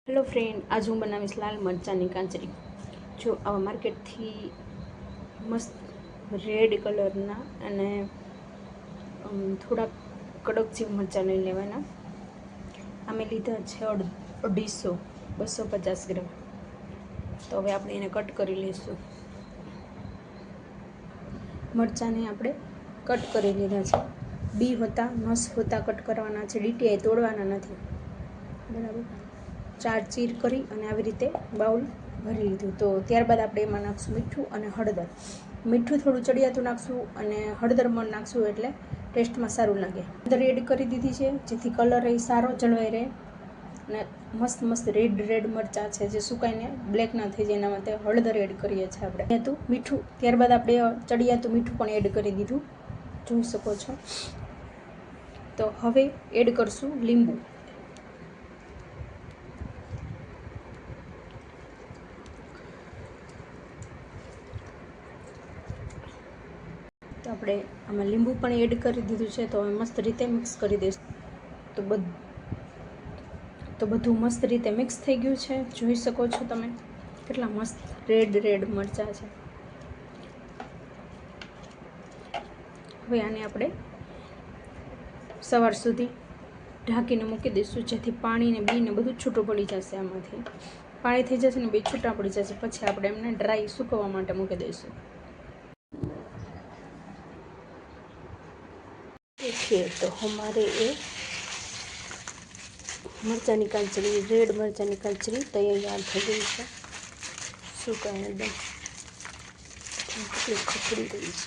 Hello friend, આજ હું બનાવીશ લાલ મરચાંની કાચરી। જો આવા માર્કેટથી મસ્ત રેડ કલરના અને થોડા કડક જેવા મરચાં લઈ લેવાના। અમે લીધા છે 250 ગ્રામ। તો હવે આપણે એને કટ કરી લઈશું। મરચાંને આપણે કટ કરી લીધા છે। બી હોતા નસ હોતા કટ કરવાના છે, ડીટીઆઈ તોડવાના નથી, બરાબર। 4 ચીર કરી અને આવી રીતે બાઉલ ભરી લીધું। તો ત્યારબાદ આપણે એમાં નાખશું મીઠું અને હળદર। મીઠું થોડું ચડિયાતું નાખશું અને હળદર પણ નાખશું એટલે ટેસ્ટમાં સારું લાગે। હળદર એડ કરી દીધી છે જેથી કલર એ સારો જળવાઈ રહે અને મસ્ત રેડ મરચાં છે જે સુકાઈને બ્લેક ના થઈ જાય એના માટે હળદર એડ કરીએ છીએ આપણે। તો મીઠું ત્યારબાદ આપણે ચડિયાતું મીઠું પણ એડ કરી દીધું, જોઈ શકો છો। તો હવે એડ કરશું લીંબુ। તો આપણે આમાં લીંબુ પણ એડ કરી દીધું છે। તો હવે મસ્ત રીતે મિક્સ કરી દઈશું। તો બધું મસ્ત રીતે મિક્સ થઈ ગયું છે, જોઈ શકો છો તમે કેટલા મસ્ત રેડ મરચાં છે। હવે આને આપણે સવાર સુધી ઢાંકીને મૂકી દઈશું જેથી પાણી ને બી ને બધું છૂટું પડી જશે। આમાંથી પાણી થઈ જશે ને બી છૂટા પડી જશે, પછી આપણે એમને ડ્રાય સૂકવવા માટે મૂકી દઈશું। देखिए तो हमारे ये मरचानी काचरी, रेड मरचानी काचरी तैयार થઈ ગઈ છે। સુકાઈ એકદમ ખપડી ગઈ છે।